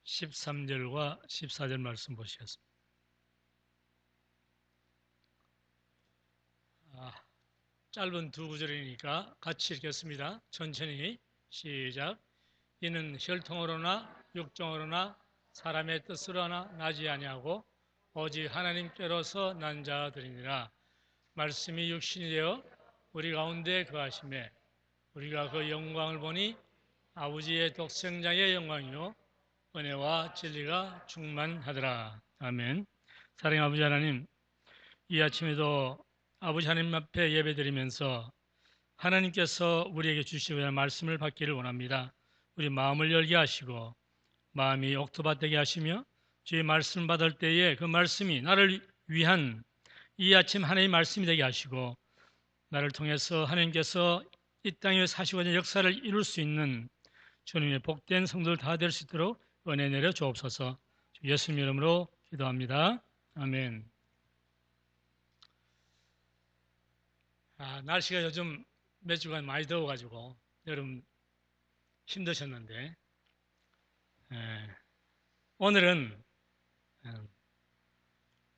13절과 14절 말씀 보시겠습니다. 짧은 두 구절이니까 같이 읽겠습니다. 천천히 시작. 이는 혈통으로나 육정으로나 사람의 뜻으로나 나지 아니하고 오직 하나님께로서 난 자들이니라. 말씀이 육신이 되어 우리 가운데 거하심에 우리가 그 영광을 보니 아버지의 독생자의 영광이요 은혜와 진리가 충만하더라. 아멘. 사랑의 아버지 하나님, 이 아침에도 아버지 하나님 앞에 예배드리면서 하나님께서 우리에게 주시고자 하는 말씀을 받기를 원합니다. 우리 마음을 열게 하시고 마음이 옥토밭되게 하시며 주의 말씀 받을 때에 그 말씀이 나를 위한 이 아침 하나님의 말씀이 되게 하시고 나를 통해서 하나님께서 이 땅에 사시고자 역사를 이룰 수 있는 주님의 복된 성도들 다 될 수 있도록 은혜 내려 주옵소서. 예수님 이름으로 기도합니다. 아멘. 날씨가 요즘 몇 주간 많이 더워가지고 여러분 힘드셨는데 오늘은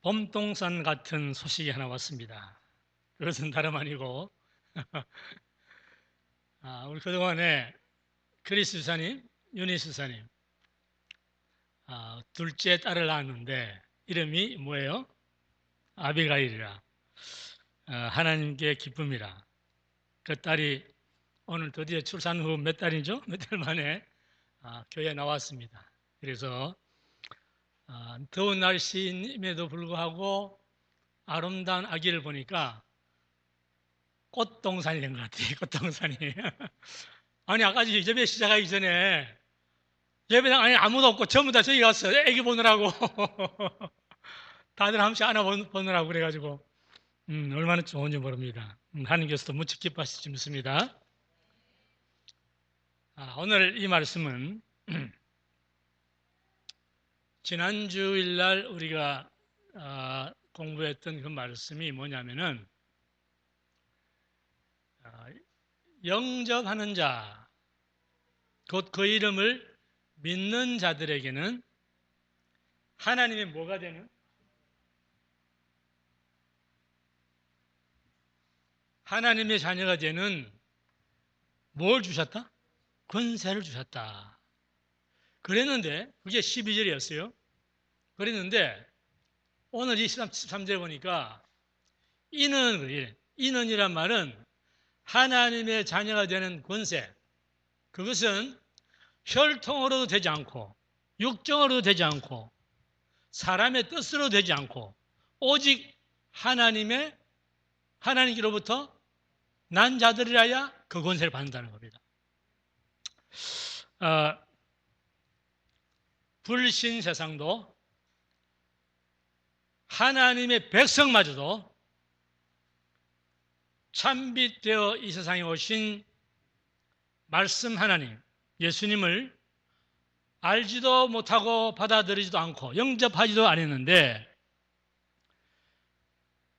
봄동산 같은 소식이 하나 왔습니다. 그것은 다름 아니고 우리 그동안에 크리스 주사님, 유니 주사님 둘째 딸을 낳았는데 이름이 뭐예요? 아비가일이라. 하나님께 기쁨이라. 그 딸이 오늘 드디어 출산 후 몇 달이죠? 몇 달 만에 교회에 나왔습니다. 그래서 더운 날씨임에도 불구하고 아름다운 아기를 보니까 꽃동산이 된 것 같아요. 꽃동산이. 아니 아까 예배 시작하기 전에 예배당 안에 아무도 없고 전부 다 저기 가서 아기 보느라고 다들 한 번씩 안아보느라고 그래가지고 얼마나 좋은지 모릅니다. 하나님께서도 무척 기뻐하시지 믿습니다. 오늘 이 말씀은 지난 주일날 우리가 공부했던 그 말씀이 뭐냐면은 영접하는 자, 곧 그 이름을 믿는 자들에게는 하나님의 뭐가 되는? 하나님의 자녀가 되는 뭘 주셨다? 권세를 주셨다. 그랬는데 그게 12절이었어요. 그랬는데 오늘 이 13절에 보니까 이는이란 말은 하나님의 자녀가 되는 권세, 그것은 혈통으로도 되지 않고 육정으로도 되지 않고 사람의 뜻으로 되지 않고 오직 하나님께로부터 난 자들이라야 그 권세를 받는다는 겁니다. 불신 세상도 하나님의 백성마저도 참빛되어 이 세상에 오신 말씀 하나님, 예수님을 알지도 못하고 받아들이지도 않고 영접하지도 않았는데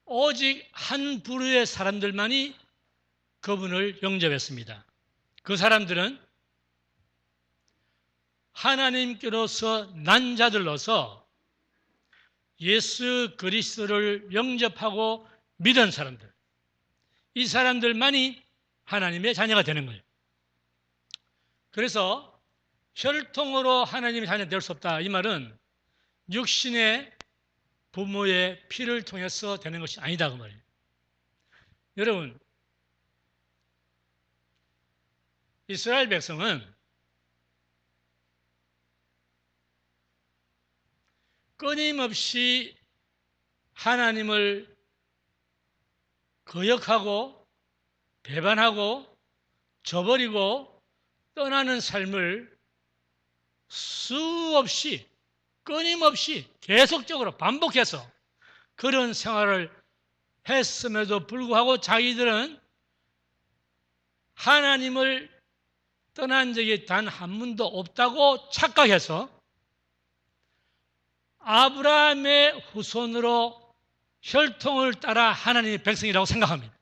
오직 한 부류의 사람들만이 그분을 영접했습니다. 그 사람들은 하나님께로서 난 자들로서 예수 그리스도를 영접하고 믿은 사람들, 이 사람들만이 하나님의 자녀가 되는 거예요. 그래서 혈통으로 하나님의 자녀가 될 수 없다. 이 말은 육신의 부모의 피를 통해서 되는 것이 아니다 그 말이에요. 여러분, 이스라엘 백성은 끊임없이 하나님을 거역하고 배반하고 저버리고 떠나는 삶을 수없이 끊임없이 계속적으로 반복해서 그런 생활을 했음에도 불구하고 자기들은 하나님을 떠난 적이 단 한 번도 없다고 착각해서 아브라함의 후손으로 혈통을 따라 하나님의 백성이라고 생각합니다.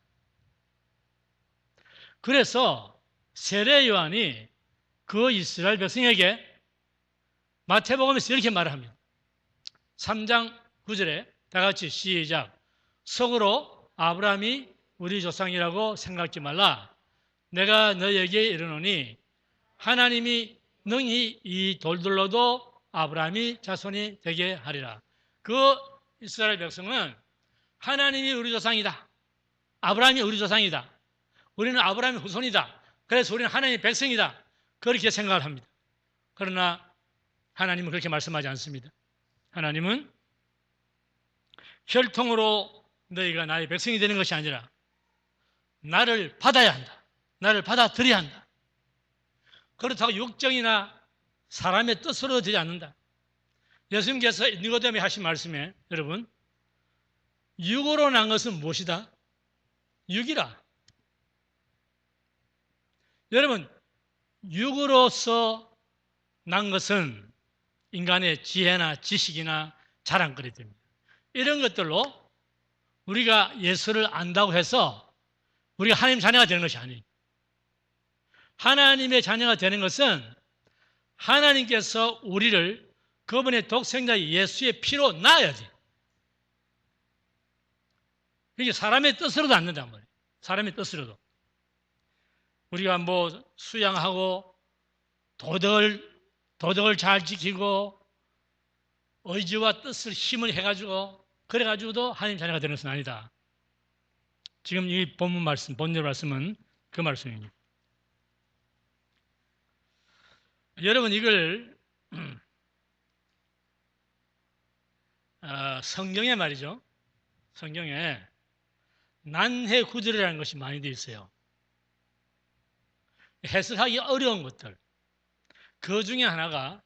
그래서 세례 요한이 그 이스라엘 백성에게 마태복음에서 이렇게 말을 합니다. 3장 9절에 다 같이 시작. 속으로 아브라함이 우리 조상이라고 생각지 말라. 내가 너에게 이르노니 하나님이 능히 이 돌들로도 아브라함이 자손이 되게 하리라. 그 이스라엘 백성은 하나님이 우리 조상이다. 아브라함이 우리 조상이다. 우리는 아브라함의 후손이다. 그래서 우리는 하나님의 백성이다. 그렇게 생각을 합니다. 그러나 하나님은 그렇게 말씀하지 않습니다. 하나님은 혈통으로 너희가 나의 백성이 되는 것이 아니라 나를 받아야 한다. 나를 받아들여야 한다. 그렇다고 육정이나 사람의 뜻으로 되지 않는다. 예수님께서 니고데모에 하신 말씀에 여러분, 육으로 난 것은 무엇이다? 육이라. 여러분, 육으로서 난 것은 인간의 지혜나 지식이나 자랑거리 됩니다. 이런 것들로 우리가 예수를 안다고 해서 우리가 하나님 자녀가 되는 것이 아니에요. 하나님의 자녀가 되는 것은 하나님께서 우리를 그분의 독생자 예수의 피로 낳아야 돼요. 이게 사람의 뜻으로도 안 된단 말이에요. 사람의 뜻으로도. 우리가 뭐 수양하고 도덕을 잘 지키고 의지와 뜻을 힘을 해가지고 그래가지고도 하나님 자녀가 되는 것은 아니다. 지금 이 본문 말씀, 본절 말씀은 그 말씀입니다. 여러분 이걸 성경에 말이죠. 성경에 난해 구절이라는 것이 많이 되어 있어요. 해석하기 어려운 것들. 그 중에 하나가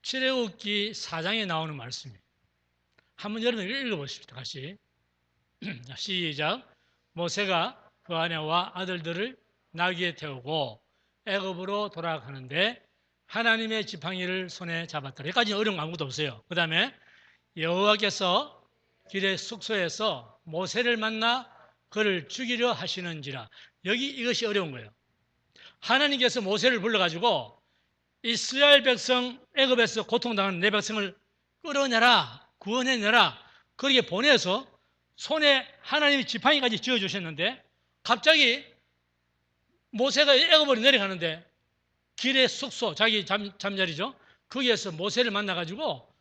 출애굽기 4장에 나오는 말씀이에요. 한번 여러분 읽어보십시오. 같이. 시작. 모세가 그 아내와 아들들을 나귀에 태우고 애굽으로 돌아가는데 하나님의 지팡이를 손에 잡았더라. 여기까지는 어려운 거 아무것도 없어요. 그 다음에 여호와께서 길의 숙소에서 모세를 만나 그를 죽이려 하시는지라. 여기 이것이 어려운 거예요. 하나님께서 모세를 불러가지고 이스라엘 백성 애굽에서 고통당하는 내 백성을 끌어내라, 구원해내라. 그렇게 보내서 손에 하나님의 지팡이까지 쥐어주셨는데 갑자기 모세가 애굽으로 내려가는데 길의 숙소, 자기 잠자리죠. 거기에서 모세를 만나가지고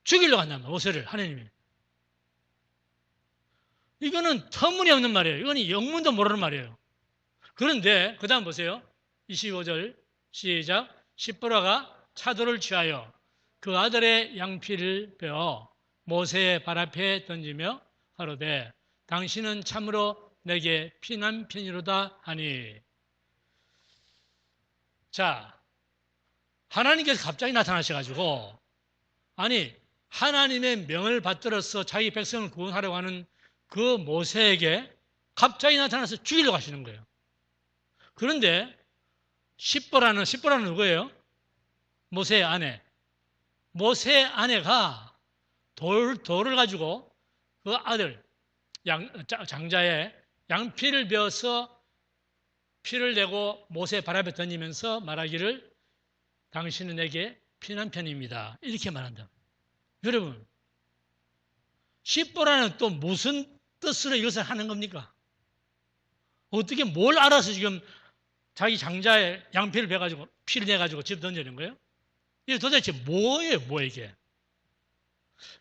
죽이려고 한단 말이에요. 모세를 하나님이. 이거는 터무니없는 말이에요. 이거는 영문도 모르는 말이에요. 그런데 그 다음 보세요. 25절 시작. 십보라가 차도를 취하여 그 아들의 양피를 베어 모세의 발 앞에 던지며 가로되 당신은 참으로 내게 피난편이로다 하니. 자, 하나님께서 갑자기 나타나셔가지고 아니 하나님의 명을 받들어서 자기 백성을 구원하려고 하는 그 모세에게 갑자기 나타나서 죽이려고 하시는 거예요. 그런데 십보라는 누구예요? 모세의 아내. 모세의 아내가 돌을 가지고 그 아들 장자의 양피를 베어서 피를 내고 모세 발 앞에 던지면서 말하기를 당신은 내게 피난편입니다. 이렇게 말한다. 여러분, 십보라는 또 무슨 뜻으로 이것을 하는 겁니까? 어떻게 뭘 알아서 지금 자기 장자의 양피를 베가지고 피를 내가지고 집 던지는 거예요? 이게 도대체 뭐예요, 이게?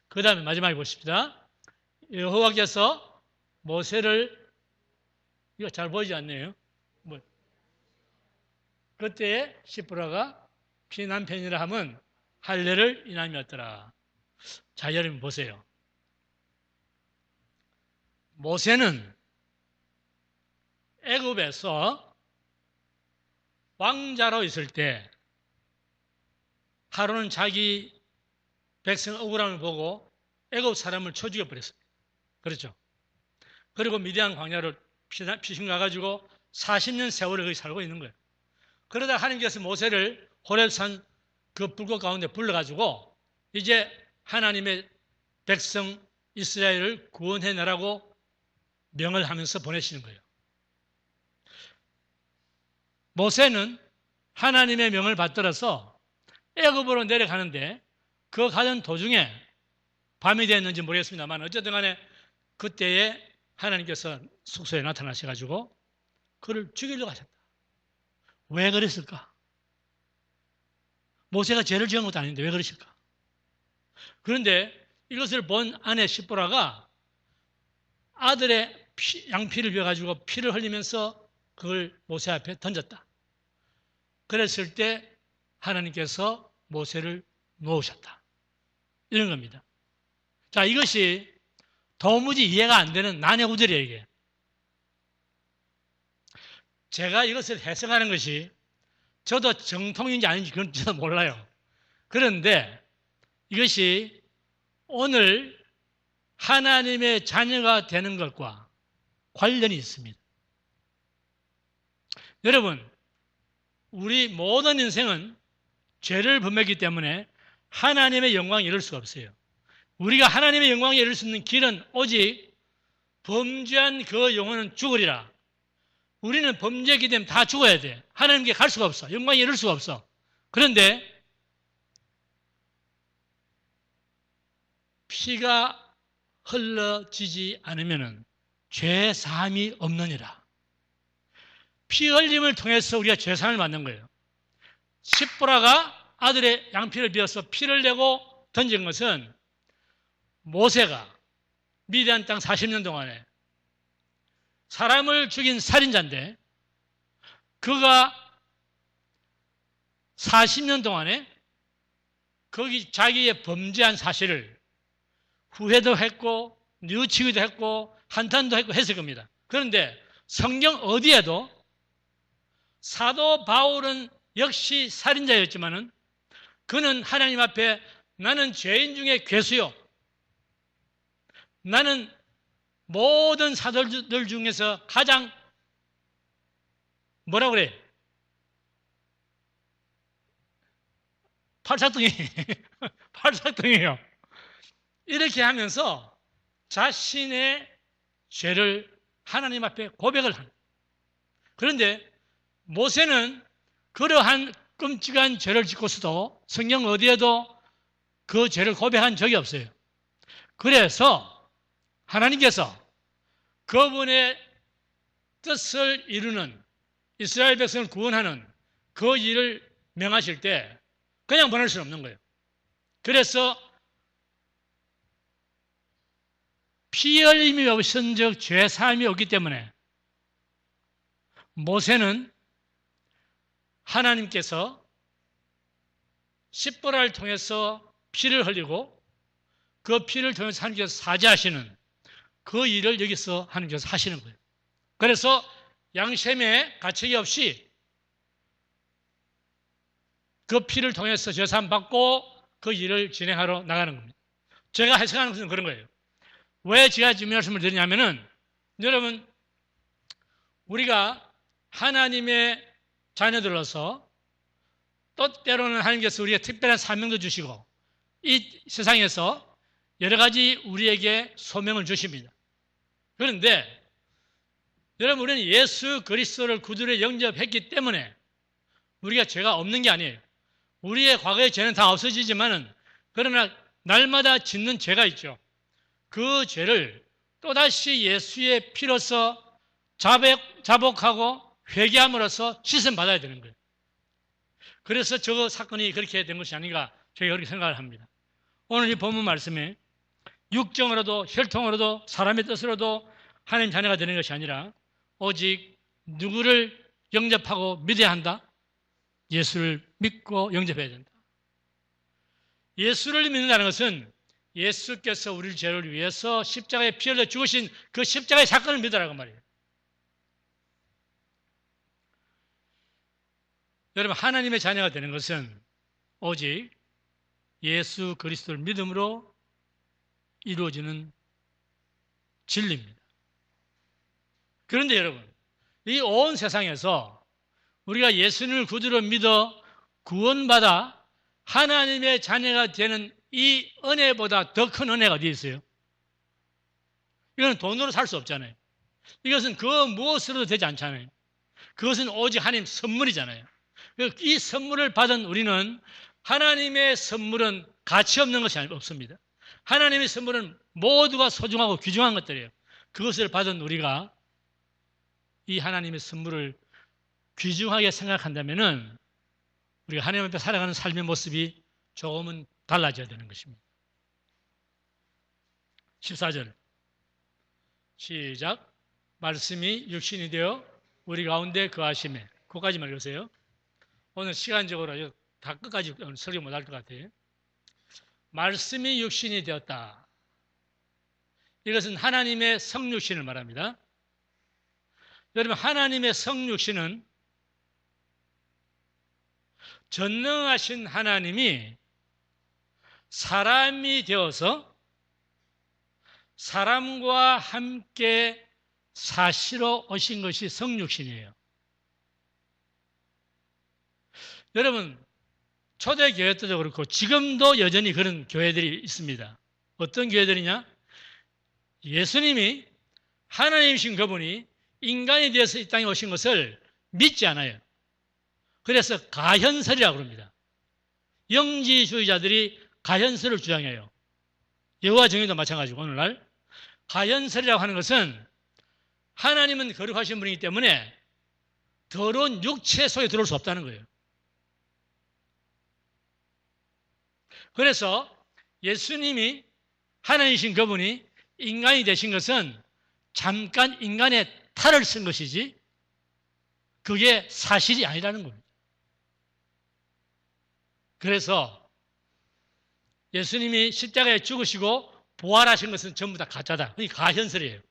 그 다음에 마지막에 보십시다. 여호와께서 모세를, 이거 잘 보이지 않네요. 그때 십보라가 피난편이라 하면 할례를 인함이었더라. 자, 여러분 보세요. 모세는 애굽에서 왕자로 있을 때 하루는 자기 백성 억울함을 보고 애굽 사람을 쳐 죽여버렸습니다. 그렇죠? 그리고 미디안 광야를 피신 가가지고 40년 세월을 거기 살고 있는 거예요. 그러다 하나님께서 모세를 호렙산 그 불꽃 가운데 불러가지고 이제 하나님의 백성 이스라엘을 구원해내라고 명을 하면서 보내시는 거예요. 모세는 하나님의 명을 받들어서 애굽으로 내려가는데 그 가던 도중에 밤이 됐는지 모르겠습니다만 어쨌든 간에 그때에 하나님께서 숙소에 나타나셔가지고 그를 죽이려고 하셨다. 왜 그랬을까? 모세가 죄를 지은 것도 아닌데 왜 그러실까? 그런데 이것을 본 아내 시보라가 아들의 양피를 베어가지고 피를 흘리면서 그걸 모세 앞에 던졌다. 그랬을 때 하나님께서 모세를 놓으셨다. 이런 겁니다. 자, 이것이 도무지 이해가 안 되는 난해 구절이에요, 이게. 제가 이것을 해석하는 것이 저도 정통인지 아닌지 그건 저도 몰라요. 그런데 이것이 오늘 하나님의 자녀가 되는 것과 관련이 있습니다. 여러분, 우리 모든 인생은 죄를 범했기 때문에 하나님의 영광에 이를 수가 없어요. 우리가 하나님의 영광에 이를 수 있는 길은 오직 범죄한 그 영혼은 죽으리라. 우리는 범죄했기 때문에 다 죽어야 돼. 하나님께 갈 수가 없어. 영광에 이를 수가 없어. 그런데 피가 흘러지지 않으면 죄 사함이 없느니라. 피 흘림을 통해서 우리가 죄 사함을 받는 거예요. 십보라가 아들의 양피를 베어서 피를 내고 던진 것은 모세가 미디안 땅 40년 동안에 사람을 죽인 살인자인데 그가 40년 동안에 거기 자기의 범죄한 사실을 후회도 했고 뉘우치기도 했고 한탄도 했고 했을 겁니다. 그런데 성경 어디에도 사도 바울은 역시 살인자였지만은 그는 하나님 앞에 나는 죄인 중에 괴수요. 나는 모든 사도들 중에서 가장 뭐라고 그래? 팔삭둥이. 팔삭둥이에요. 이렇게 하면서 자신의 죄를 하나님 앞에 고백을 합니다. 그런데 모세는 그러한 끔찍한 죄를 짓고서도 성경 어디에도 그 죄를 고백한 적이 없어요. 그래서 하나님께서 그분의 뜻을 이루는 이스라엘 백성을 구원하는 그 일을 명하실 때 그냥 보낼 수는 없는 거예요. 그래서 피 흘림이 없은즉 죄 사함이 없기 때문에 모세는 하나님께서 십보라를 통해서 피를 흘리고 그 피를 통해서 하나님께서 사죄하시는 그 일을 여기서 하나님께서 하시는 거예요. 그래서 양심에 가책이 없이 그 피를 통해서 죄사함 받고 그 일을 진행하러 나가는 겁니다. 제가 해석하는 것은 그런 거예요. 왜 제가 이 말씀을 드리냐면은 여러분 우리가 하나님의 자녀들로서 또 때로는 하나님께서 우리에게 특별한 사명도 주시고 이 세상에서 여러 가지 우리에게 소명을 주십니다. 그런데 여러분 우리는 예수 그리스도를 구주로 영접했기 때문에 우리가 죄가 없는 게 아니에요. 우리의 과거의 죄는 다 없어지지만은 그러나 날마다 짓는 죄가 있죠. 그 죄를 또다시 예수의 피로서 자복하고 회개함으로써 씻음받아야 되는 거예요. 그래서 저 사건이 그렇게 된 것이 아닌가 저희가 그렇게 생각을 합니다. 오늘 이 본문 말씀에 육정으로도 혈통으로도 사람의 뜻으로도 하나님 자녀가 되는 것이 아니라 오직 누구를 영접하고 믿어야 한다? 예수를 믿고 영접해야 된다. 예수를 믿는다는 것은 예수께서 우리 죄를 위해서 십자가에 피 흘려 죽으신 그 십자가의 사건을 믿으라고 말이에요. 여러분 하나님의 자녀가 되는 것은 오직 예수 그리스도를 믿음으로 이루어지는 진리입니다. 그런데 여러분 이 온 세상에서 우리가 예수님을 구주로 믿어 구원받아 하나님의 자녀가 되는 이 은혜보다 더 큰 은혜가 어디 있어요? 이건 돈으로 살 수 없잖아요. 이것은 그 무엇으로도 되지 않잖아요. 그것은 오직 하나님 선물이잖아요. 이 선물을 받은 우리는 하나님의 선물은 가치 없는 것이 없습니다. 하나님의 선물은 모두가 소중하고 귀중한 것들이에요. 그것을 받은 우리가 이 하나님의 선물을 귀중하게 생각한다면 우리가 하나님 앞에 살아가는 삶의 모습이 조금은 달라져야 되는 것입니다. 14절 시작. 말씀이 육신이 되어 우리 가운데 거하심에. 그거까지만 읽으세요. 오늘 시간적으로 다 끝까지 설교 못할 것 같아요. 말씀이 육신이 되었다. 이것은 하나님의 성육신을 말합니다. 여러분, 하나님의 성육신은 전능하신 하나님이 사람이 되어서 사람과 함께 사시러 오신 것이 성육신이에요. 여러분, 초대교회 때도 그렇고 지금도 여전히 그런 교회들이 있습니다. 어떤 교회들이냐? 예수님이 하나님이신 그분이 인간이 되어서 이 땅에 오신 것을 믿지 않아요. 그래서 가현설이라고 합니다. 영지주의자들이 가현설을 주장해요. 여호와 정의도 마찬가지고 오늘날 가현설이라고 하는 것은 하나님은 거룩하신 분이기 때문에 더러운 육체 속에 들어올 수 없다는 거예요. 그래서 예수님이 하나님이신 그분이 인간이 되신 것은 잠깐 인간의 탈을 쓴 것이지 그게 사실이 아니라는 겁니다. 그래서 예수님이 십자가에 죽으시고 부활하신 것은 전부 다 가짜다. 그게 가현설이에요.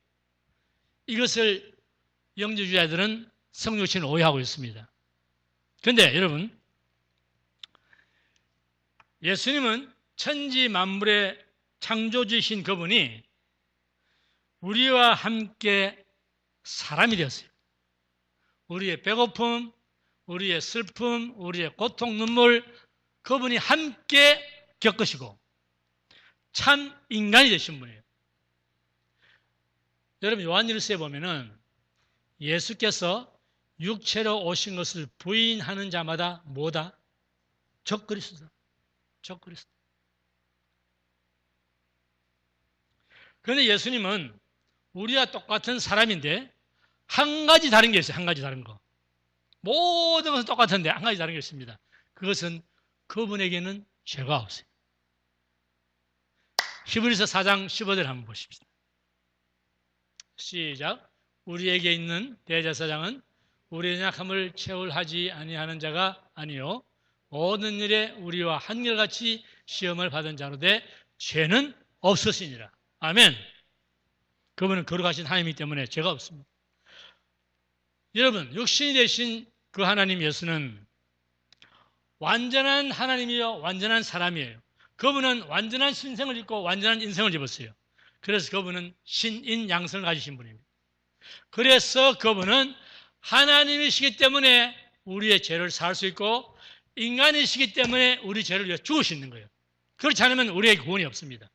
이것을 영지주의자들은 성육신을 오해하고 있습니다. 그런데 여러분, 예수님은 천지 만물의 창조주이신 그분이 우리와 함께 사람이 되었어요. 우리의 배고픔, 우리의 슬픔, 우리의 고통, 눈물 그분이 함께 겪으시고 참 인간이 되신 분이에요. 여러분, 요한일서에 보면은 예수께서 육체로 오신 것을 부인하는 자마다 뭐다? 적그리스도다. 적그리스도. 그런데 예수님은 우리와 똑같은 사람인데 한 가지 다른 게 있어요. 한 가지 다른 거. 모든 것은 똑같은데 한 가지 다른 게 있습니다. 그것은 그분에게는 죄가 없어요. 히브리서 4장 15절 한번 보십시다. 시작. 우리에게 있는 대제사장은 우리의 연약함을 체울하지 아니하는 자가 아니요 모든 일에 우리와 한결같이 시험을 받은 자로되 죄는 없으시니라. 아멘. 그분은 거룩하신 하나님이기 때문에 죄가 없습니다. 여러분, 육신이 되신 그 하나님 예수는 완전한 하나님이요 완전한 사람이에요. 그분은 완전한 신생을 입고 완전한 인생을 입었어요. 그래서 그분은 신인양성을 가지신 분입니다. 그래서 그분은 하나님이시기 때문에 우리의 죄를 사할 수 있고 인간이시기 때문에 우리 죄를 위해 죽으시는 거예요. 그렇지 않으면 우리에게 구원이 없습니다.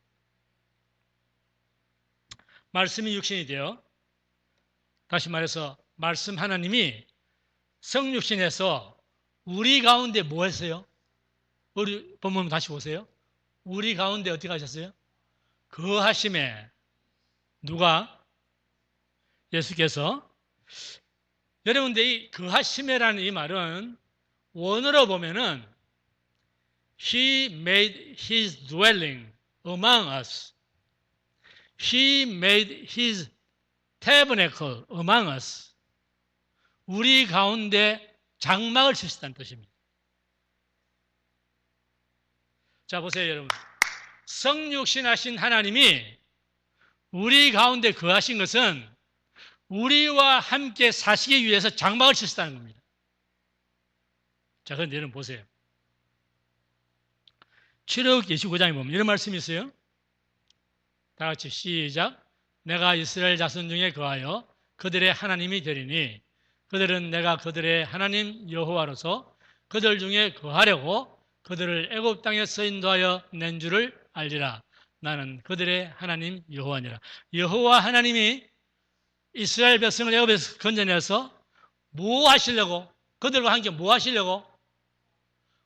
말씀이 육신이 되어, 다시 말해서 말씀 하나님이 성육신에서 우리 가운데 뭐 했어요? 우리 본문 다시 보세요. 우리 가운데 어떻게 하셨어요? 거하심에. 누가? 예수께서. 여러분들 이 거하심에라는 이 말은 원어로 보면은 He made His dwelling among us. He made His tabernacle among us. 우리 가운데 장막을 치셨다는 뜻입니다. 자, 보세요, 여러분. 성육신하신 하나님이 우리 가운데 거하신 것은 우리와 함께 사시기 위해서 장막을 치셨다는 겁니다. 자, 그런데 여러분 보세요. 출애굽기 29장에 보면 이런 말씀이 있어요. 다 같이 시작. 내가 이스라엘 자손 중에 거하여 그들의 하나님이 되리니 그들은 내가 그들의 하나님 여호와로서 그들 중에 거하려고 그들을 애굽 땅에서 인도하여 낸 줄을 알리라. 나는 그들의 하나님 여호와니라. 여호와 하나님이 이스라엘 백성을 애굽에서 건져내서 뭐 하시려고? 그들과 함께 뭐 하시려고?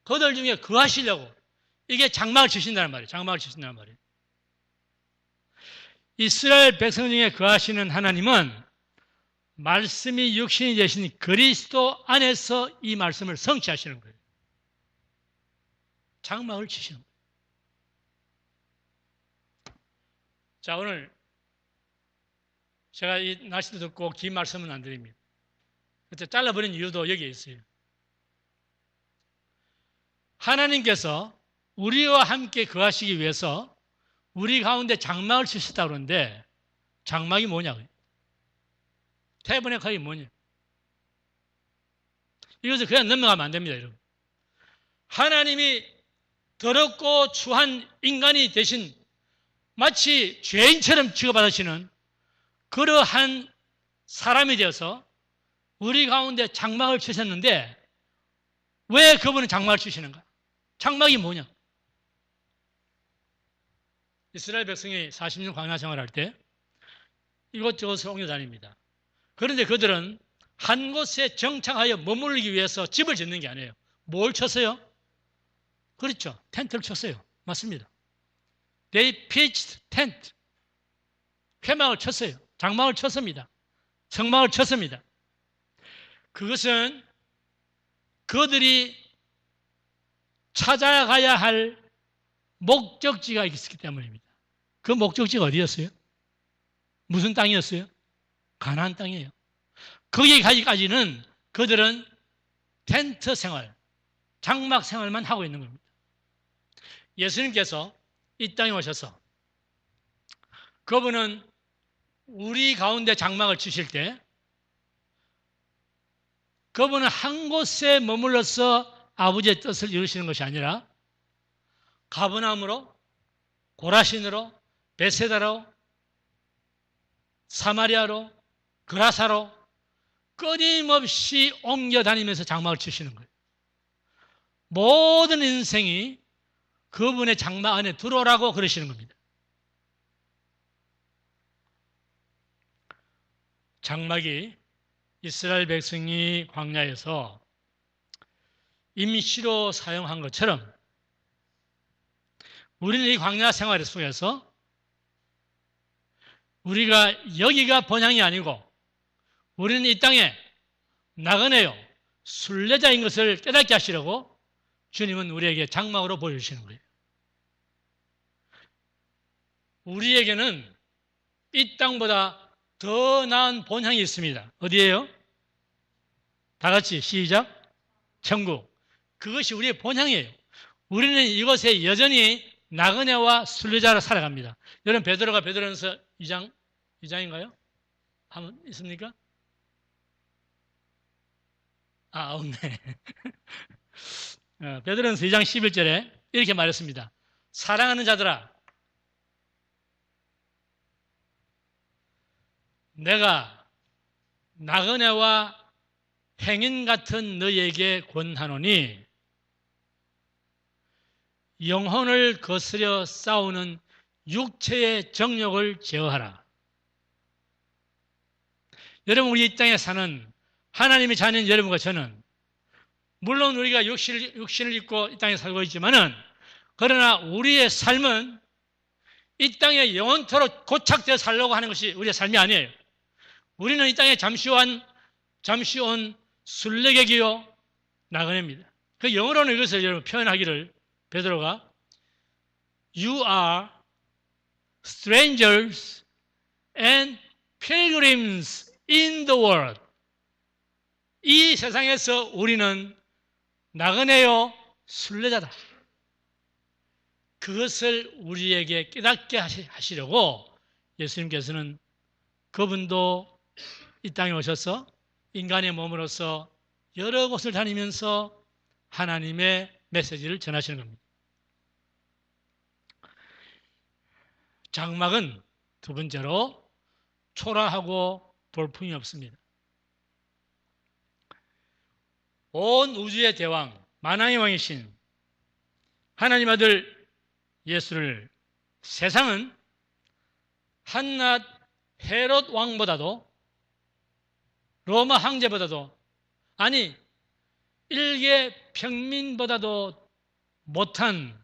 그들 중에 거하시려고 이게 장막을 치신다는 말이에요. 장막을 치신다는 말이에요. 이스라엘 백성 중에 거하시는 하나님은 말씀이 육신이 되신 그리스도 안에서 이 말씀을 성취하시는 거예요. 장막을 치시는 거예요. 자, 오늘 제가 이 날씨도 덥고 긴 말씀은 안 드립니다. 그때 잘라버린 이유도 여기에 있어요. 하나님께서 우리와 함께 거하시기 위해서 우리 가운데 장막을 치셨다고 그러는데 장막이 뭐냐고요? 태버네칼이 뭐냐? 이것을 그냥 넘어가면 안 됩니다, 여러분. 하나님이 더럽고 추한 인간이 되신 마치 죄인처럼 취급받으시는 그러한 사람이 되어서 우리 가운데 장막을 치셨는데 왜 그분은 장막을 치시는가? 장막이 뭐냐? 이스라엘 백성이 40년 광야 생활할 때 이곳저곳을 옮겨 다닙니다. 그런데 그들은 한 곳에 정착하여 머무르기 위해서 집을 짓는 게 아니에요. 뭘 쳤어요? 그렇죠. 텐트를 쳤어요. 맞습니다. They pitched tent. 회막을 쳤어요. 장막을 쳤습니다. 성막을 쳤습니다. 그것은 그들이 찾아가야 할 목적지가 있었기 때문입니다. 그 목적지가 어디였어요? 무슨 땅이었어요? 가나안 땅이에요. 거기까지는 그들은 텐트 생활, 장막 생활만 하고 있는 겁니다. 예수님께서 이 땅에 오셔서 그분은 우리 가운데 장막을 치실 때 그분은 한 곳에 머물러서 아버지의 뜻을 이루시는 것이 아니라 가버나움으로, 고라신으로, 베세다로, 사마리아로, 그라사로 끊임없이 옮겨 다니면서 장막을 치시는 거예요. 모든 인생이 그분의 장막 안에 들어오라고 그러시는 겁니다. 장막이 이스라엘 백성이 광야에서 임시로 사용한 것처럼 우리는 이 광야 생활 속에서 우리가 여기가 본향이 아니고 우리는 이 땅에 나그네요, 순례자인 것을 깨닫게 하시려고 주님은 우리에게 장막으로 보여주시는 거예요. 우리에게는 이 땅보다 더 나은 본향이 있습니다. 어디예요? 다 같이 시작. 천국. 그것이 우리의 본향이에요. 우리는 이곳에 여전히 나그네와 순례자로 살아갑니다. 여러분 베드로가 베드로전서 2장인가요? 한번 있습니까? 없네. 베드로전서 2장 11절에 이렇게 말했습니다. 사랑하는 자들아, 내가 나그네와 행인 같은 너희에게 권하노니 영혼을 거스려 싸우는 육체의 정욕을 제어하라. 여러분, 우리 이 땅에 사는 하나님의 자녀인 여러분과 저는 물론 우리가 육신을 입고 이 땅에 살고 있지만은 그러나 우리의 삶은 이 땅에 영원토록 고착되어 살려고 하는 것이 우리의 삶이 아니에요. 우리는 이 땅에 잠시 온 순례객이요 나그네입니다. 그 영어로는 이것을 여러분 표현하기를 베드로가 You are strangers and pilgrims in the world. 이 세상에서 우리는 나그네요 순례자다. 그것을 우리에게 깨닫게 하시려고 예수님께서는 그분도 이 땅에 오셔서 인간의 몸으로서 여러 곳을 다니면서 하나님의 메시지를 전하시는 겁니다. 장막은 두 번째로 초라하고 돌풍이 없습니다. 온 우주의 대왕, 만왕의 왕이신 하나님 아들 예수를 세상은 한낱 헤롯 왕보다도 로마 황제보다도 아니 일개 평민보다도 못한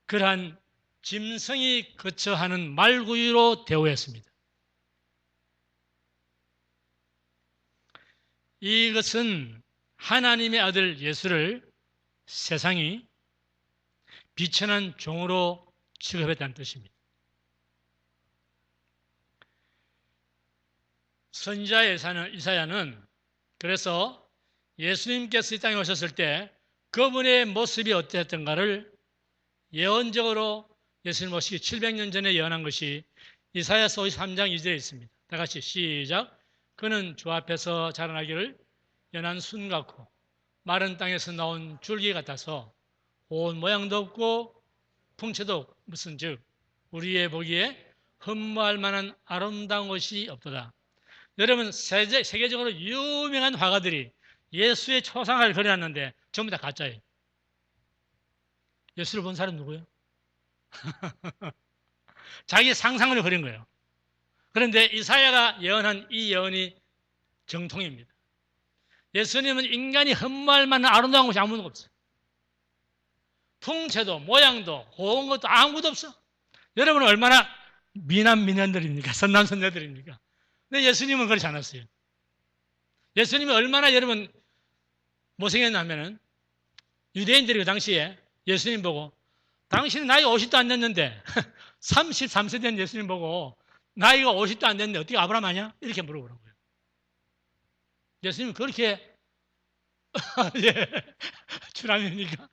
그러한 짐승이 거처하는 말구유로 대우했습니다. 이것은 하나님의 아들 예수를 세상이 비천한 종으로 취급했다는 뜻입니다. 선지자 이사야는 그래서 예수님께서 이 땅에 오셨을 때 그분의 모습이 어땠던가를 예언적으로 예수님 오시기 700년 전에 예언한 것이 이사야서 53장 2절에 있습니다. 다 같이 시작. 그는 주 앞에서 자라나기를 연한 순 같고 마른 땅에서 나온 줄기 같아서 온 모양도 없고 풍채도 없고 무슨 즉 우리의 보기에 흠모할 만한 아름다운 것이 없도다. 여러분 세계적으로 유명한 화가들이 예수의 초상화를 그려놨는데 전부 다 가짜예요. 예수를 본 사람 누구예요? 자기 상상으로 그린 거예요. 그런데 이사야가 예언한 이 예언이 정통입니다. 예수님은 인간이 흠모할 만한 아름다운 것이 아무도 없어요. 풍채도 모양도 고운 것도 아무것도 없어. 여러분은 얼마나 미남미녀들입니까? 선남선녀들입니까? 근데 예수님은 그렇지 않았어요. 예수님이 얼마나 여러분 못생겼냐면은 유대인들이 그 당시에 예수님 보고 당신은 나이가 50도 안 됐는데 33세 된 예수님 보고 나이가 50도 안 됐는데 어떻게 아브라함 아니야? 이렇게 물어보라고요. 예수님은 그렇게 예, 주남입니까?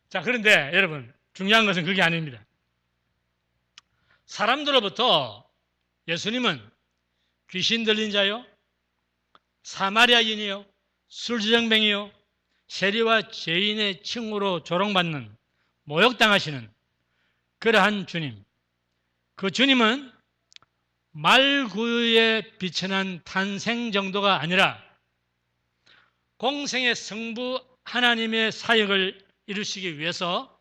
자, 그런데 여러분 중요한 것은 그게 아닙니다. 사람들로부터 예수님은 귀신 들린 자요, 사마리아인이요, 술주정뱅이요, 세리와 죄인의 칭후로 조롱받는 모욕당하시는 그러한 주님. 그 주님은 말구유에 비천한 탄생 정도가 아니라 공생의 성부 하나님의 사역을 이루시기 위해서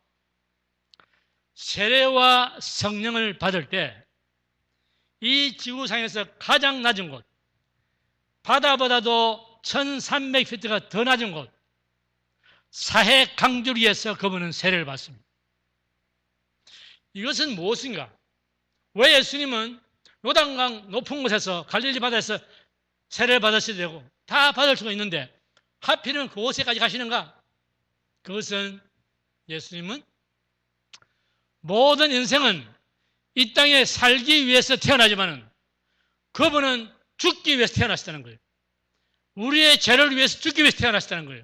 세례와 성령을 받을 때 이 지구상에서 가장 낮은 곳, 바다보다도 1300피트가 더 낮은 곳, 사해 강줄기에서 그분은 세례를 받습니다. 이것은 무엇인가? 왜 예수님은 요단강 높은 곳에서 갈릴리 바다에서 세례를 받으셔야 되고 다 받을 수가 있는데 하필은 그곳에까지 가시는가? 그것은 예수님은 모든 인생은 이 땅에 살기 위해서 태어나지만은 그분은 죽기 위해서 태어나셨다는 거예요. 우리의 죄를 위해서 죽기 위해서 태어나셨다는 거예요.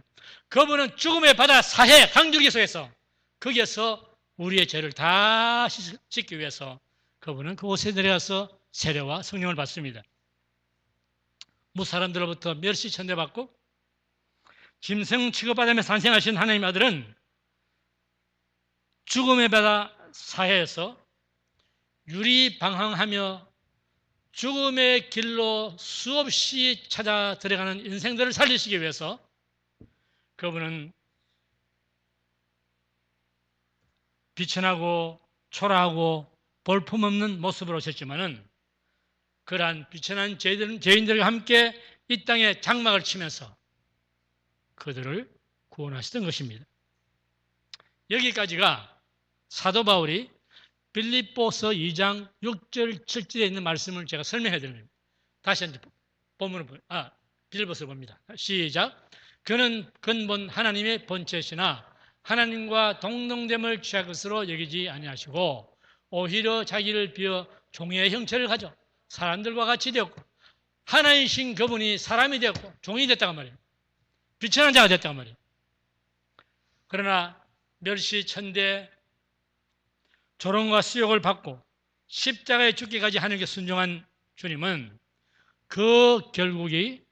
그분은 죽음의 바다 사해 강줄기 속에서 거기에서 우리의 죄를 다 씻기 위해서 그분은 그곳에 내려가서 세례와 성령을 받습니다. 무사람들로부터 멸시 천대받고 짐승 취급받으며 탄생하신 하나님의 아들은 죽음의 바다 사해에서 유리방황하며 죽음의 길로 수없이 찾아 들어가는 인생들을 살리시기 위해서 그분은 비천하고 초라하고 볼품없는 모습으로 오셨지만은 그러한 비천한 죄인들과 함께 이 땅에 장막을 치면서 그들을 구원하시던 것입니다. 여기까지가 사도 바울이 빌립보서 2장 6절 7절에 있는 말씀을 제가 설명해 드립니다. 다시 한번 본문을 빌립보서를 봅니다. 시작. 그는 근본 하나님의 본체시나 하나님과 동등됨을 취할 것으로 여기지 아니하시고 오히려 자기를 비어 종의 형체를 가져 사람들과 같이 되었고 하나이신 그분이 사람이 되었고 종이 됐다고 말이에요. 비천한 자가 됐다고 말이에요. 그러나 멸시 천대 조롱과 수욕을 받고 십자가에 죽기까지 하늘께 순종한 주님은 그 결국이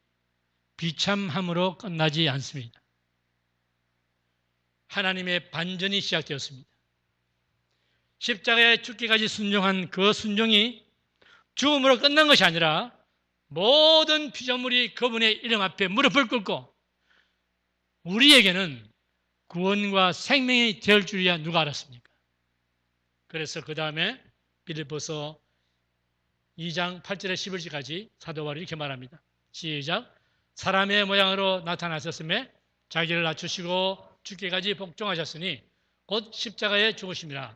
비참함으로 끝나지 않습니다. 하나님의 반전이 시작되었습니다. 십자가에 죽기까지 순종한 그 순종이 죽음으로 끝난 것이 아니라 모든 피조물이 그분의 이름 앞에 무릎을 꿇고 우리에게는 구원과 생명이 될 줄이야 누가 알았습니까? 그래서 그 다음에 빌립보서 2장 8절에 11절까지 사도 바울이 이렇게 말합니다. 시작. 사람의 모양으로 나타나셨음에 자기를 낮추시고 죽기까지 복종하셨으니 곧 십자가에 죽으심이라.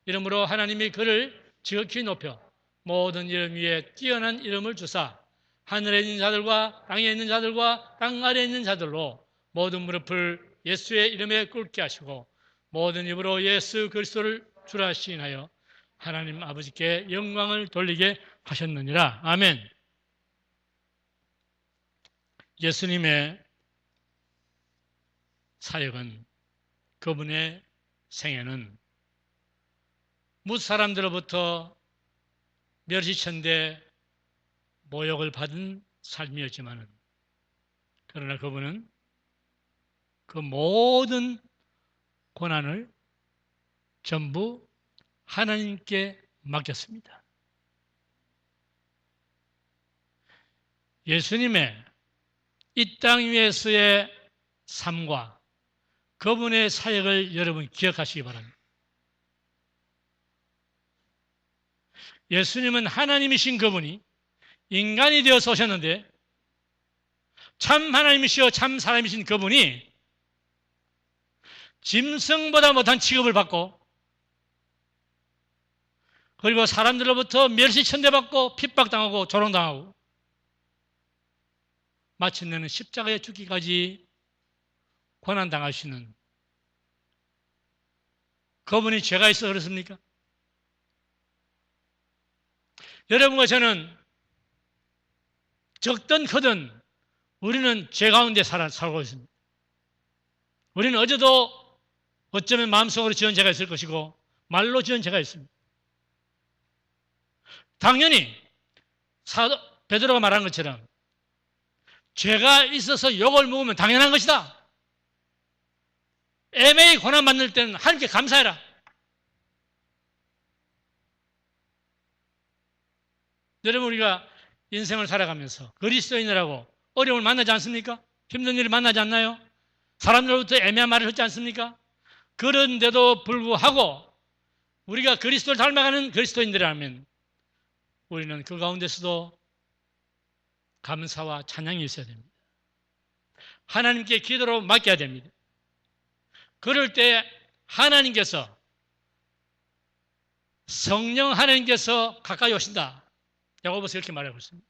이러므로 하나님이 그를 지극히 높여 모든 이름 위에 뛰어난 이름을 주사 하늘에 있는 자들과 땅에 있는 자들과 땅 아래에 있는 자들로 모든 무릎을 예수의 이름에 꿇게 하시고 모든 입으로 예수 그리스도를 주라 시인하여 하나님 아버지께 영광을 돌리게 하셨느니라. 아멘. 예수님의 사역은, 그분의 생애는 뭇 사람들로부터 멸시천대 모욕을 받은 삶이었지만은, 그러나 그분은 그 모든 고난을 전부 하나님께 맡겼습니다. 예수님의 이 땅 위에서의 삶과 그분의 사역을 여러분 기억하시기 바랍니다. 예수님은 하나님이신 그분이 인간이 되어서 오셨는데, 참 하나님이시여 참 사람이신 그분이 짐승보다 못한 취급을 받고, 그리고 사람들로부터 멸시천대받고 핍박당하고 조롱당하고 마침내는 십자가에 죽기까지 고난당하시는 그분이 죄가 있어서 그렇습니까? 여러분과 저는 적든 크든 우리는 죄 가운데 살고 있습니다. 우리는 어제도 어쩌면 마음속으로 지은 죄가 있을 것이고 말로 지은 죄가 있습니다. 당연히 베드로가 말한 것처럼 죄가 있어서 욕을 먹으면 당연한 것이다. 애매히 고난받을 때는 하나님께 감사해라. 여러분, 우리가 인생을 살아가면서 그리스도인이라고 어려움을 만나지 않습니까? 힘든 일을 만나지 않나요? 사람들로부터 애매한 말을 듣지 않습니까? 그런데도 불구하고 우리가 그리스도를 닮아가는 그리스도인들이라면 우리는 그 가운데서도 감사와 찬양이 있어야 됩니다. 하나님께 기도로 맡겨야 됩니다. 그럴 때 하나님께서, 성령 하나님께서 가까이 오신다. 야고보서 이렇게 말하고 있습니다.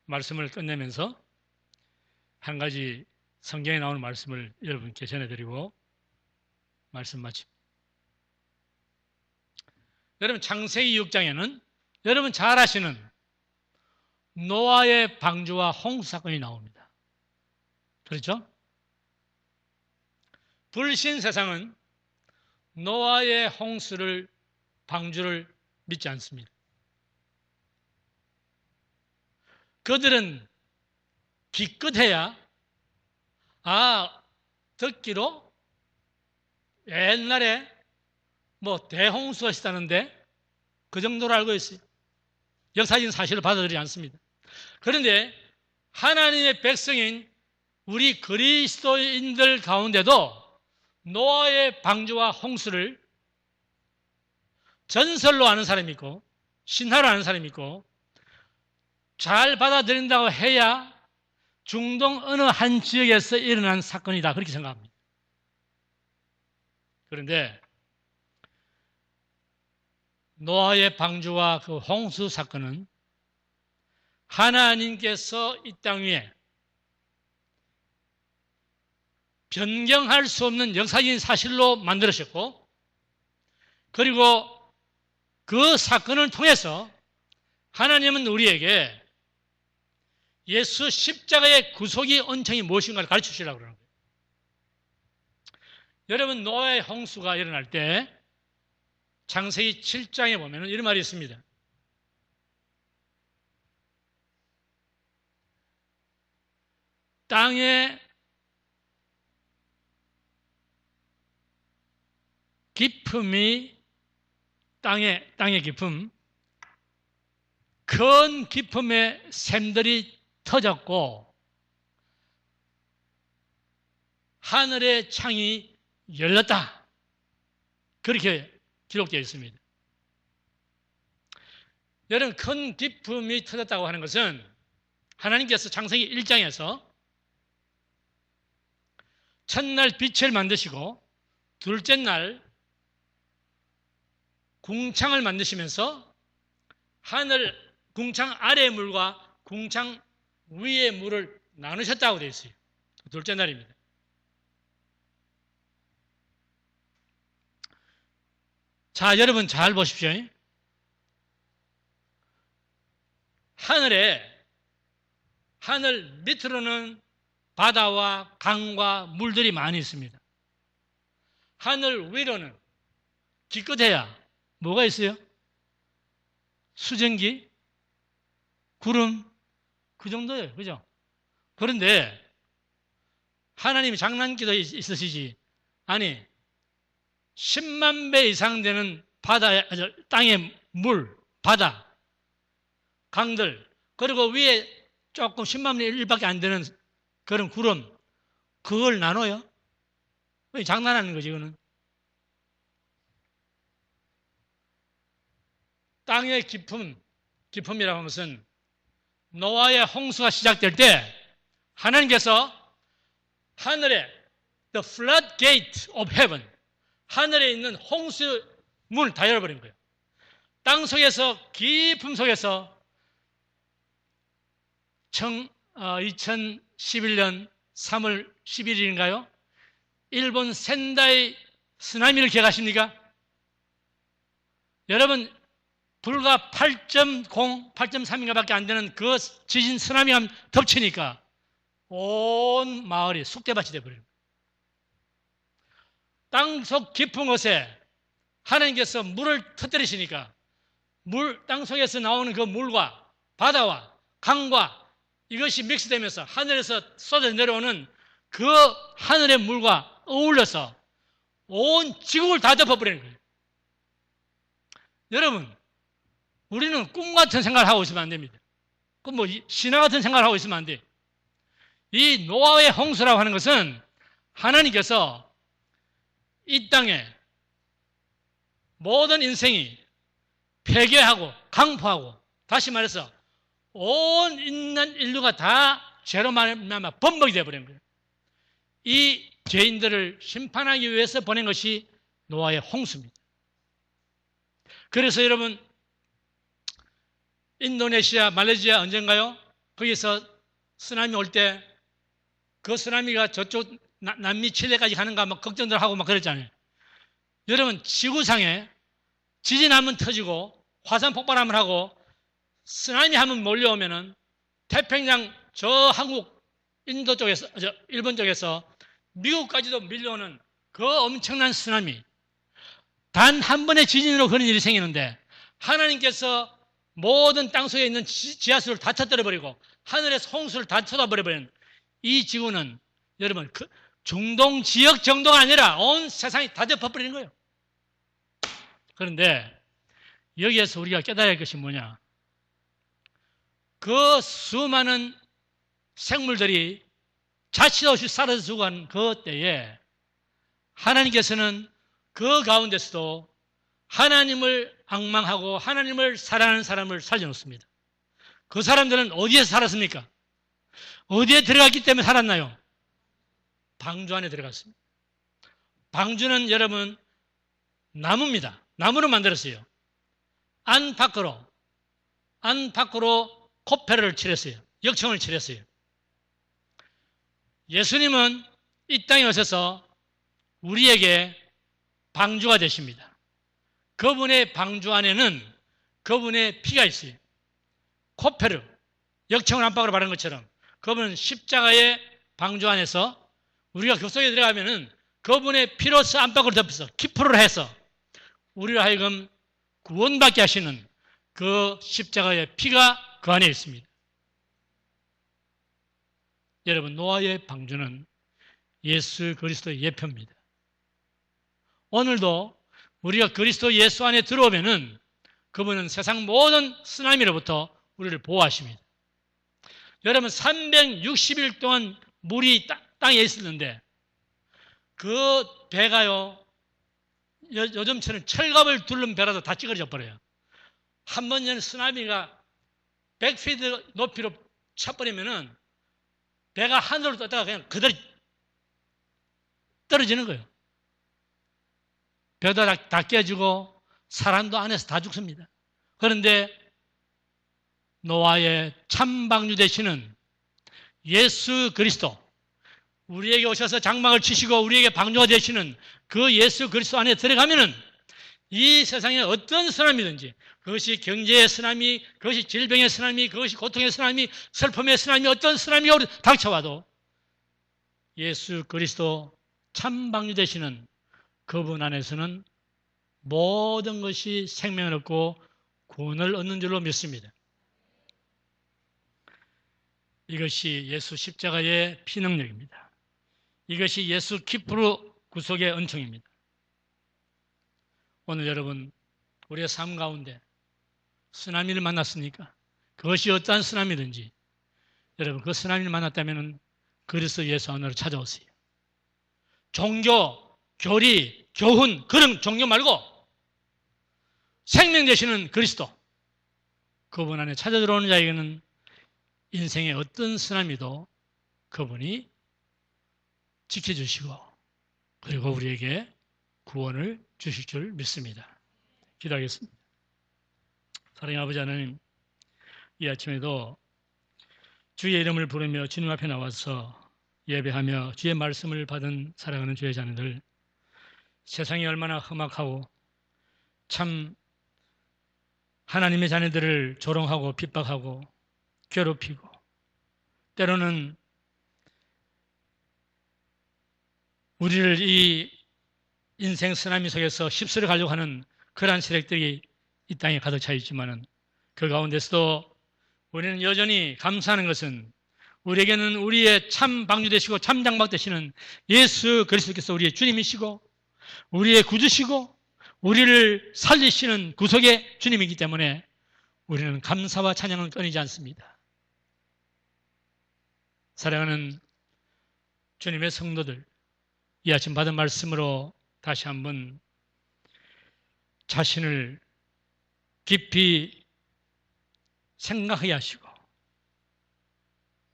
말씀을 끝내면서 한 가지 성경에 나오는 말씀을 여러분께 전해드리고 말씀 마칩니다. 여러분, 창세기 6장에는 여러분 잘 아시는 노아의 방주와 홍수 사건이 나옵니다. 그렇죠? 불신 세상은 노아의 홍수를, 방주를 믿지 않습니다. 그들은 기껏해야 듣기로 옛날에 대홍수가 있었다는데 그 정도로 알고 있어요. 역사적인 사실을 받아들이지 않습니다. 그런데 하나님의 백성인 우리 그리스도인들 가운데도 노아의 방주와 홍수를 전설로 아는 사람이 있고 신화로 아는 사람이 있고 잘 받아들인다고 해야 중동 어느 한 지역에서 일어난 사건이다, 그렇게 생각합니다. 그런데 노아의 방주와 그 홍수 사건은 하나님께서 이 땅 위에 변경할 수 없는 역사적인 사실로 만들으셨고, 그리고 그 사건을 통해서 하나님은 우리에게 예수 십자가의 구속의恩청이 무엇인가를 가르치시려고 그러는 거예요. 여러분, 노아의 홍수가 일어날 때 창세기 7장에 보면 이런 말이 있습니다. 땅의 깊음이, 땅의 깊음, 큰 깊음의 샘들이 터졌고 하늘의 창이 열렸다, 그렇게 기록되어 있습니다. 여러분, 큰 기쁨이 터졌다고 하는 것은 하나님께서 창세기 1장에서 첫날 빛을 만드시고 둘째 날 궁창을 만드시면서 하늘 궁창 아래의 물과 궁창 위의 물을 나누셨다고 되어 있어요. 둘째 날입니다. 자, 여러분 잘 보십시오. 하늘 밑으로는 바다와 강과 물들이 많이 있습니다. 하늘 위로는 기껏해야 뭐가 있어요? 수증기, 구름, 그 정도예요. 그죠? 그런데 하나님이 장난기도 있으시지. 아니, 10만 배 이상 되는 땅의 물, 바다, 강들, 그리고 위에 조금 10만 분의 1밖에 안 되는 그런 구름, 그걸 나눠요? 장난하는 거지, 이거는. 땅의 기품이라고 하는 것은 노아의 홍수가 시작될 때 하나님께서 하늘에 the floodgate of heaven, 하늘에 있는 홍수 문을 다 열어버린 거예요. 땅 속에서, 깊음 속에서 2011년 3월 11일인가요? 일본 센다이 쓰나미를 기억하십니까? 여러분, 불과 8.0, 8.3인가밖에 안 되는 그 지진 쓰나미가 덮치니까 온 마을이 쑥대밭이 되어버려요. 땅속 깊은 곳에 하나님께서 물을 터뜨리시니까 땅속에서 나오는 그 물과 바다와 강과 이것이 믹스되면서 하늘에서 쏟아 내려오는 그 하늘의 물과 어울려서 온 지구를 다 덮어버리는 거예요. 여러분, 우리는 꿈 같은 생각을 하고 있으면 안 됩니다. 그 신화 같은 생각을 하고 있으면 안 돼요. 이 노아의 홍수라고 하는 것은 하나님께서 이 땅에 모든 인생이 폐괴하고 강포하고, 다시 말해서 온 있는 인류가 다 죄로 말미암아 범벅이 되어버린 거예요. 이 죄인들을 심판하기 위해서 보낸 것이 노아의 홍수입니다. 그래서 여러분, 인도네시아, 말레이시아 언젠가요? 거기서 쓰나미 올 때 그 쓰나미가 저쪽 남미 칠레까지 가는가 막 걱정들 하고 막 그랬잖아요. 여러분, 지구상에 지진 한번 터지고 화산 폭발함을 하고 쓰나미 한번 몰려오면은 태평양 저 한국 인도 쪽에서, 일본 쪽에서 미국까지도 밀려오는 그 엄청난 쓰나미, 단 한 번의 지진으로 그런 일이 생기는데 하나님께서 모든 땅속에 있는 지하수를 다 터뜨려버리고 하늘에서 홍수를 다 쏟아버려버리는 이 지구는 여러분, 그 중동 지역 정도가 아니라 온 세상이 다 덮어버리는 거예요. 그런데 여기에서 우리가 깨달아야 할 것이 뭐냐? 그 수많은 생물들이 자취도 없이 사라져 죽어간 그 때에 하나님께서는 그 가운데서도 하나님을 앙망하고 하나님을 사랑하는 사람을 살려놓습니다. 그 사람들은 어디에서 살았습니까? 어디에 들어갔기 때문에 살았나요? 방주 안에 들어갔습니다. 방주는 여러분 나무입니다. 나무로 만들었어요. 안팎으로 코페를 칠했어요. 역청을 칠했어요. 예수님은 이 땅에 오셔서 우리에게 방주가 되십니다. 그분의 방주 안에는 그분의 피가 있어요. 코페르, 역청을 안팎으로 바른 것처럼 그분은 십자가의 방주 안에서 우리가 그 속에 들어가면은 그분의 피로서 안팎으로 덮여서 키프를 해서 우리를 하여금 구원받게 하시는 그 십자가의 피가 그 안에 있습니다. 여러분, 노아의 방주는 예수 그리스도의 예표입니다. 오늘도 우리가 그리스도 예수 안에 들어오면은 그분은 세상 모든 쓰나미로부터 우리를 보호하십니다. 여러분, 360일 동안 물이 땅에 있었는데 그 배가요, 요즘처럼 철갑을 두른 배라도 다 찌그러져 버려요. 한 번 전 쓰나미가 100피트 높이로 쳐버리면은 배가 하늘로 떴다가 그냥 그대로 떨어지는 거예요. 배도 다 깨지고 사람도 안에서 다 죽습니다. 그런데 노아의 참방주 되시는 예수 그리스도, 우리에게 오셔서 장막을 치시고 우리에게 방주가 되시는 그 예수 그리스도 안에 들어가면은 이 세상에 어떤 쓰나미든지, 그것이 경제의 쓰나미, 그것이 질병의 쓰나미, 그것이 고통의 쓰나미, 슬픔의 쓰나미, 어떤 쓰나미가 우리 닥쳐와도 예수 그리스도 참방주 되시는 그분 안에서는 모든 것이 생명을 얻고 구원을 얻는 줄로 믿습니다. 이것이 예수 십자가의 피능력입니다. 이것이 예수 키프로 구속의 은총입니다. 오늘 여러분, 우리의 삶 가운데 쓰나미를 만났으니까 그것이 어떠한 쓰나미든지 여러분 그 쓰나미를 만났다면 그리스도 예수 안으로 찾아오세요. 종교, 교리, 교훈 그런 종교 말고 생명 되시는 그리스도, 그분 안에 찾아 들어오는 자에게는 인생의 어떤 쓰나미도 그분이 지켜주시고 그리고 우리에게 구원을 주실 줄 믿습니다. 기도하겠습니다. 사랑의 아버지 하나님, 이 아침에도 주의 이름을 부르며 주님 앞에 나와서 예배하며 주의 말씀을 받은 사랑하는 주의 자녀들, 세상이 얼마나 험악하고 참 하나님의 자녀들을 조롱하고 핍박하고 괴롭히고 때로는 우리를 이 인생 쓰나미 속에서 휩쓸어 가려고 하는 그러한 세력들이 이 땅에 가득 차 있지만은 그 가운데서도 우리는 여전히 감사하는 것은 우리에게는 우리의 참 방주 되시고 참 장막 되시는 예수 그리스도께서 우리의 주님이시고 우리의 구주시고 우리를 살리시는 구속의 주님이기 때문에 우리는 감사와 찬양은 끊이지 않습니다. 사랑하는 주님의 성도들, 이 아침 받은 말씀으로 다시 한번 자신을 깊이 생각하게 하시고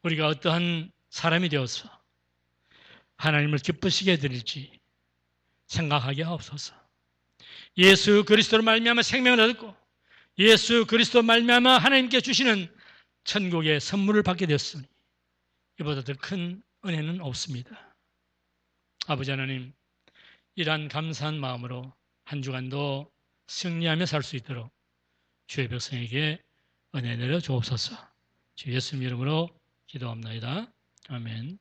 우리가 어떠한 사람이 되어서 하나님을 기쁘시게 드릴지 생각하게 하옵소서. 예수 그리스도로 말미암아 생명을 얻고 예수 그리스도 말미암아 하나님께 주시는 천국의 선물을 받게 되었으니 이보다 더 큰 은혜는 없습니다. 아버지 하나님, 이러한 감사한 마음으로 한 주간도 승리하며 살 수 있도록 주의 백성에게 은혜 내려 주옵소서. 주 예수님 이름으로 기도합나이다. 아멘.